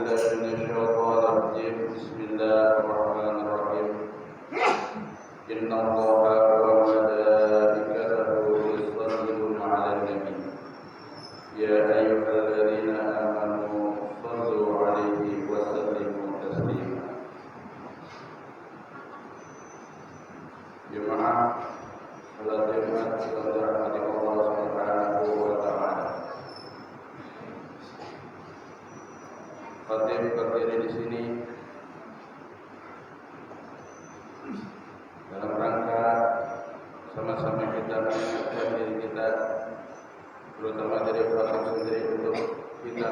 بالله من الشيطان الرجيم بسم الله الرحمن الرحيم إن الله وملائكته يصلون على النبي يا أيها الذين آمنوا صلوا عليه وسلموا تسليما. Jemaah salat Jumat yang dirahmati Allah Subhanahu wa taala. Khatib berdiri di sini dalam rangka sama-sama kita mengingatkan diri kita, terutama dari orang sendiri, untuk kita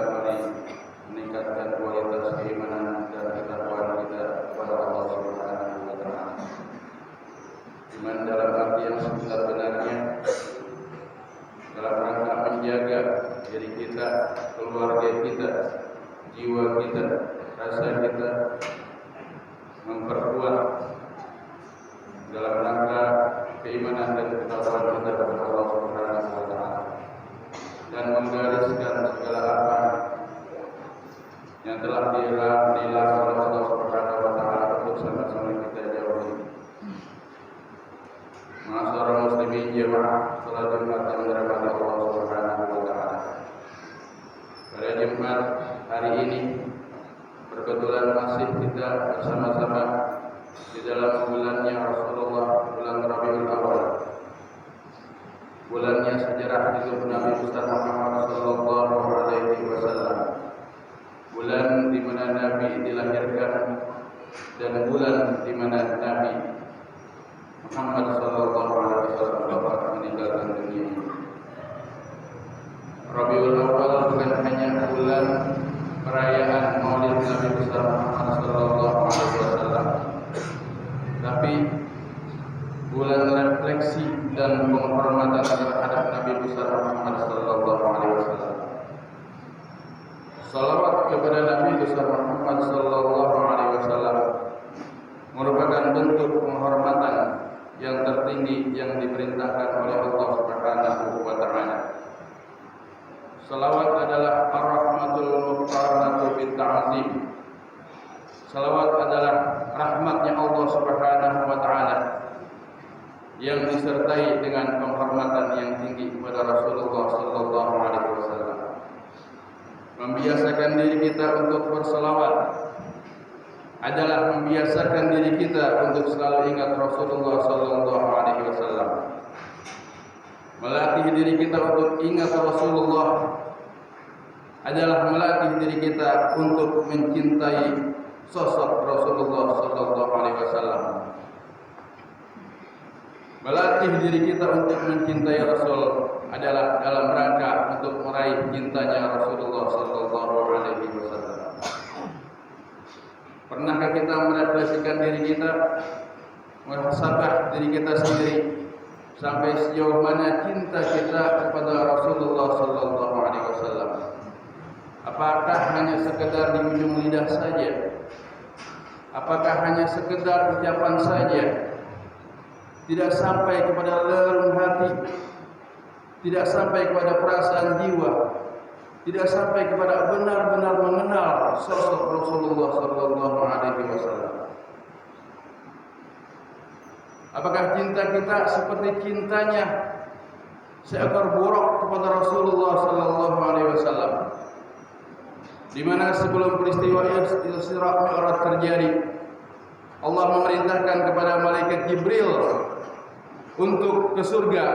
meningkatkan kualitas keimanan dan ketakwaan kita kepada Allah Subhanahu wa taala. Iman dalam arti yang sebenar-benarnya, dalam rangka menjaga diri kita, keluarga kita, jiwa kita, rasa kita, memperkuat dalam rangka keimanan dan ketakwaan kita kepada Allah Subhanahu wa taala, dan menggariskan segala apa yang telah dilarang oleh Allah Subhanahu wa taala untuk sama-sama kita jauhi. Ma'asyiral muslimin jemaah salat Jumat yang dirahmati Allah Subhanahu wa taala. Pada Jumat hari ini berkebetulan masih kita bersama-sama di dalam bulannya Rasulullah, bulan Rabiul Awal, bulannya sejarah hidup Nabi besar Muhammad sallallahu alaihi wasallam, bulan di mana Nabi dilahirkan dan bulan di mana Nabi Muhammad sallallahu alaihi wasallam meninggalkan dunia ini. Rabiul Awal bukan hanya bulan perayaan Maulid Nabi besar Muhammad sallallahu alaihi wasallam, tapi bulan refleksi dan penghormatan terhadap Nabi besar Muhammad sallallahu alaihi wasallam. Salawat kepada Nabi besar Muhammad sallallahu alaihi wasallam merupakan bentuk penghormatan yang tertinggi yang diperintahkan oleh Allah Subhanahu wa taala. Salawat adalah ar-rahmatul muqarranatu bit ta'zim. Salawat adalah rahmatnya Allah Subhanahu wa taala yang disertai dengan penghormatan yang tinggi kepada Rasulullah sallallahu alaihi wasallam. Membiasakan diri kita untuk berselawat adalah membiasakan diri kita untuk selalu ingat Rasulullah sallallahu alaihi wasallam. Melatih diri kita untuk ingat Rasulullah adalah melatih diri kita untuk mencintai sosok Rasulullah sallallahu alaihi wasallam. Melatih diri kita untuk mencintai Rasul adalah dalam rangka untuk meraih cintanya Rasulullah sallallahu alaihi wasallam. Pernahkah kita merefleksikan diri kita, muhasabah diri kita sendiri, sampai sejauh mana cinta kita kepada Rasulullah sallallahu alaihi wasallam? Apakah hanya sekedar di ujung lidah saja? Apakah hanya sekedar ucapan saja? Tidak sampai kepada relung hati, tidak sampai kepada perasaan jiwa, tidak sampai kepada benar-benar mengenal sosok Rasulullah sallallahu alaihi wasallam. Apakah cinta kita seperti cintanya seekor buruk kepada Rasulullah sallallahu alaihi wasallam, di mana sebelum peristiwa Isra Mi'raj terjadi, Allah memerintahkan kepada malaikat Jibril untuk ke surga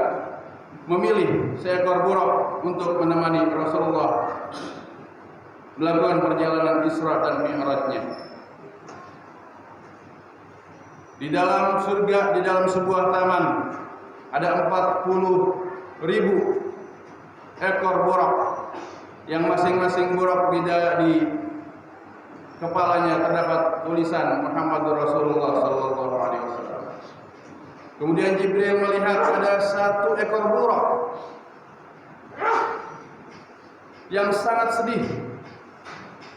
memilih seekor buruk untuk menemani Rasulullah melakukan perjalanan Isra dan Mi'rajnya. Di dalam surga, di dalam sebuah taman, ada 40.000 ekor buruk, yang masing-masing buruk di kepalanya terdapat tulisan Muhammadur Rasulullah sallallahu alaihi wasallam. Kemudian Jibril melihat ada satu ekor buruk yang sangat sedih,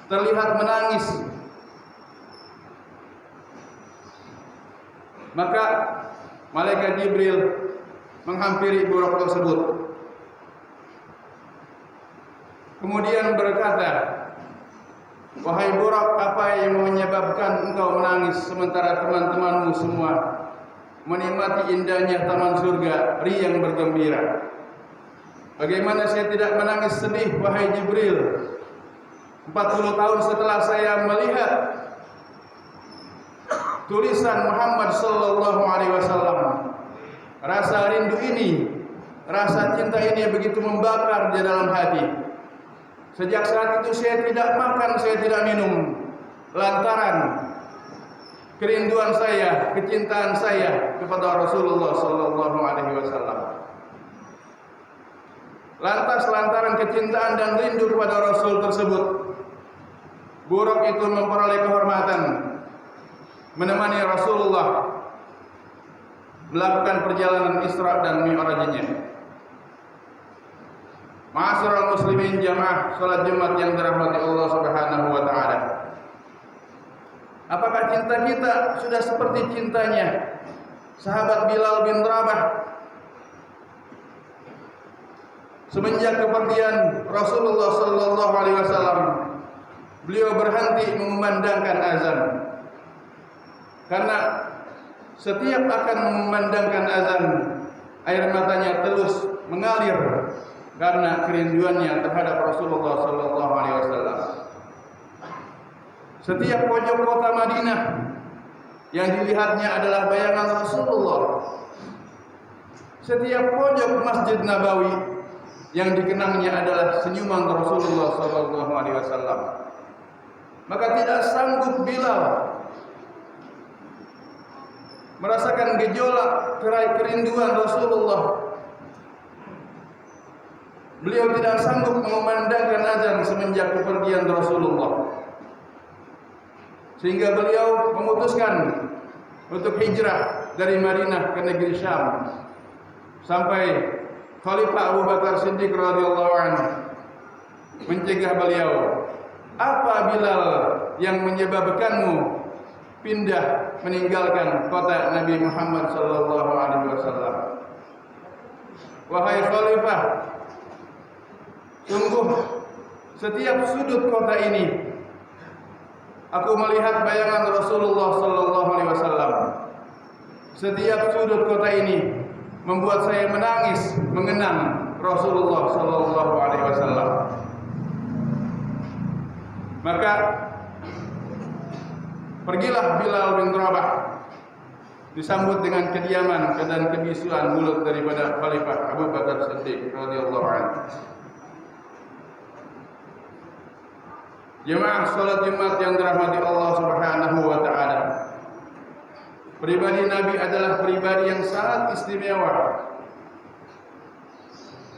terlihat menangis. Maka malaikat Jibril menghampiri buruk tersebut, kemudian berkata, Wahai Burak, apa yang menyebabkan engkau menangis sementara teman-temanmu semua menikmati indahnya taman surga, riang bergembira? Bagaimana saya tidak menangis sedih, wahai Jibril? 40 tahun setelah saya melihat tulisan Muhammad sallallahu alaihi wasallam, rasa rindu ini, rasa cinta ini begitu membakar di dalam hati. Sejak saat itu saya tidak makan, saya tidak minum, lantaran kerinduan saya, kecintaan saya kepada Rasulullah sallallahu alaihi wasallam. Lantas lantaran kecintaan dan rindu kepada Rasul tersebut, Burak itu memperoleh kehormatan menemani Rasulullah melakukan perjalanan Isra dan Mi'rajnya. Ma'asyiral muslimin jamaah salat Jumat yang dirahmati Allah Subhanahu wa taala. Apakah cinta kita sudah seperti cintanya sahabat Bilal bin Rabah? Semenjak kepergian Rasulullah sallallahu alaihi wasallam, beliau berhenti mengumandangkan azan. Karena setiap akan mengumandangkan azan, air matanya terus mengalir karena kerinduannya terhadap Rasulullah sallallahu alaihi wasallam. Setiap pojok kota Madinah yang dilihatnya adalah bayangan Rasulullah. Setiap pojok Masjid Nabawi yang dikenangnya adalah senyuman Rasulullah sallallahu alaihi wasallam. Maka tidak sanggup Bilal merasakan gejolak kerinduan Rasulullah. Beliau tidak sanggup mengumandangkan azan semenjak kepergian Rasulullah, sehingga beliau memutuskan untuk hijrah dari Madinah ke negeri Syam, sampai Khalifah Abu Bakar Siddiq radhiyallahu anhu mencegah beliau, apa Bilal yang menyebabkanmu pindah meninggalkan kota Nabi Muhammad sallallahu alaihi wasallam? Wahai Khalifah, sungguh setiap sudut kota ini aku melihat bayangan Rasulullah sallallahu alaihi wasallam. Setiap sudut kota ini membuat saya menangis mengenang Rasulullah sallallahu alaihi wasallam. Maka pergilah Bilal bin Rabah, disambut dengan kediaman dan kebisuan mulut daripada Khalifah Abu Bakar Siddiq radhiyallahu anhu. Jemaah salat Jumat yang dirahmati Allah Subhanahu wa taala. Pribadi Nabi adalah pribadi yang sangat istimewa.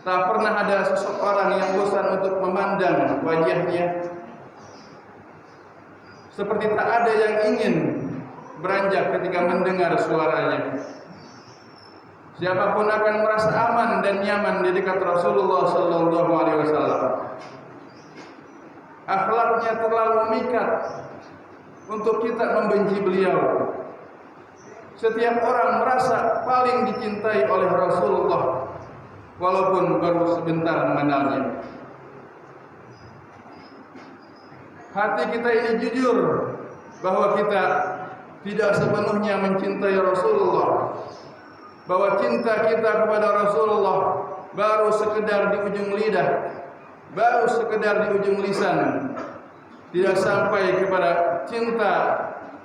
Tak pernah ada seseorang yang bosan untuk memandang wajahnya, seperti tak ada yang ingin beranjak ketika mendengar suaranya. Siapapun akan merasa aman dan nyaman di dekat Rasulullah sallallahu alaihi wasallam. Akhlaknya terlalu mikat untuk kita membenci beliau. Setiap orang merasa paling dicintai oleh Rasulullah walaupun baru sebentar mengenalnya. Hati kita ini jujur bahwa kita tidak sepenuhnya mencintai Rasulullah, bahwa cinta kita kepada Rasulullah baru sekedar di ujung lidah, baru sekedar di ujung lisan, tidak sampai kepada cinta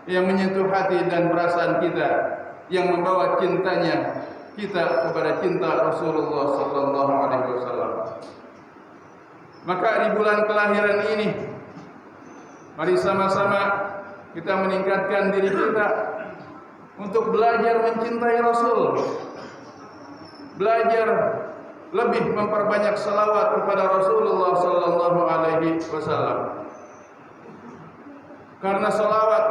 yang menyentuh hati dan perasaan kita, yang membawa cintanya kita kepada cinta Rasulullah sallallahu alaihi wasallam. Maka di bulan kelahiran ini, mari sama-sama kita meningkatkan diri kita untuk belajar mencintai Rasul, belajar lebih memperbanyak salawat kepada Rasulullah sallallahu alaihi wasallam. Karena salawat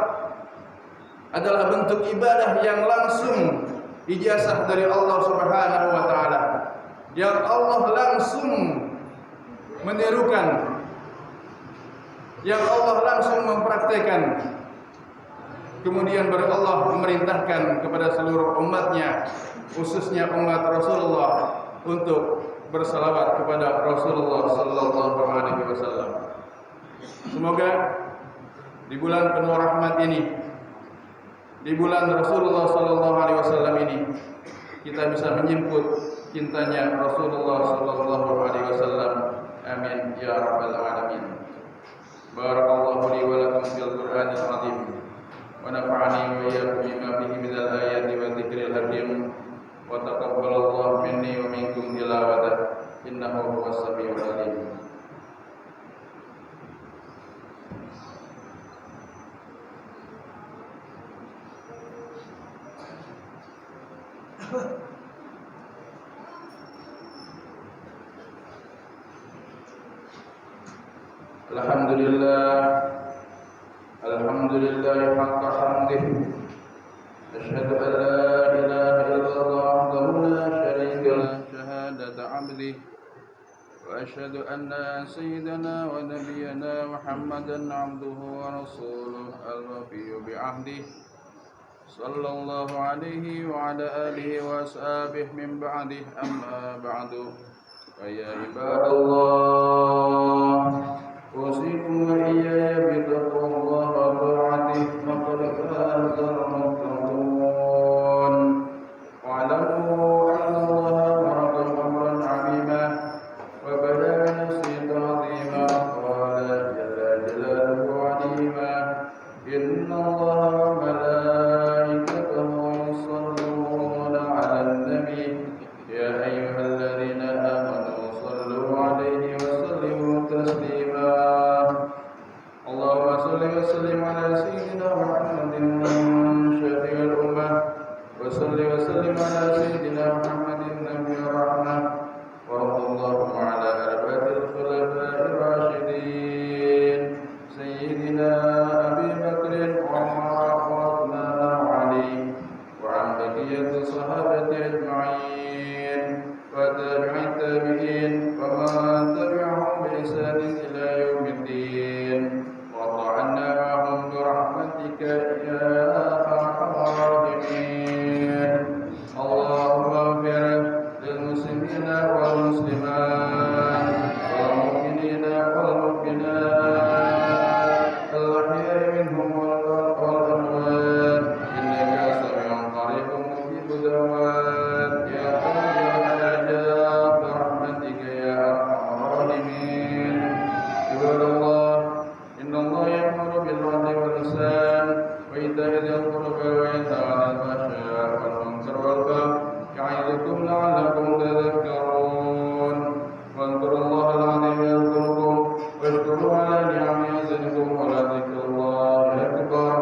adalah bentuk ibadah yang langsung ijazah dari Allah Subhanahu wa taala, yang Allah langsung menirukan, yang Allah langsung mempraktekkan. Kemudian baru Allah memerintahkan kepada seluruh umatnya, khususnya umat Rasulullah, untuk bersalawat kepada Rasulullah sallallahu alaihi wasallam. Semoga di bulan penuh rahmat ini, di bulan Rasulullah sallallahu alaihi wasallam ini, kita bisa menjemput cintanya Rasulullah sallallahu alaihi wasallam. Amin ya rabbal alamin. Barakallahu li wa lakum fil Qur'anil azim wa nafa'ani wa iyyakum bima fihi minal ayati wa dzikril hakim wa taqabbalallahu minni wa minkum tilawatah innahu huwas samiul alim. Alhamdulillah haqqa hamdih. Asyhadu an la ilaha illallah wahdahu la syarika lah syahadata 'abdih wa asyhadu anna sayyidana wa nabiyyana Muhammadan 'abduhu wa rasuluh al-wafiyyu bi 'ahdihi sallallahu alaihi wa ala alihi wa ashabihi min ba'dih amma ba'du. Fa ya ibadallah usikum wa iyaya bitaqwallah wa ta'atih faqad faza al-muttaqun. Wa'lamu anna Allaha maraka amran 'azima wa bada nafsin 'azima qala jalla jalaluhu 'azima inna Allaha wa malaikatahu yusalluna 'alan nabi ya ayyuhalladzina amanu sallu 'alaihi wa sallimu taslima. Allahumma salli wa sallim ala sayyidina Muhammadin syafi'il ummah wa salli wa sallim ala sayyidina Muhammadin nabiyir rahmah wa radallahu ala arba'atil khulafa'ir rasyidin sayyidina Abi Bakrin wa Umar wa Uthman wa Ali wa an baqiyati sahabati ajma'in wa tabi'in tabi'in wa man tabi'ahum bi ihsanin ila yaumiddin. وَأَنَّا مَعَهُمْ بِرَحْمَتِكَ يَا أَرْحَمَ الرَّاحِمِينَ. اللهم اغفر للمسلمين والمسلمات والمؤمنين والمؤمنات الأحياء منهم والأموات إنك سميع قريب مجيب الدعوات يا قاضي الحاجات برحمتك يا أرحم الراحمين. عباد الله إن الله يأمر بالعدل والإحسان وإيتاء ذي القربى وينهى عن الفحشاء والمنكر والبغي يعظكم لعلكم تذكرون. واذكروا الله العظيم يذكركم واشكروا على نعمه يزدكم ولذكر الله أكبر.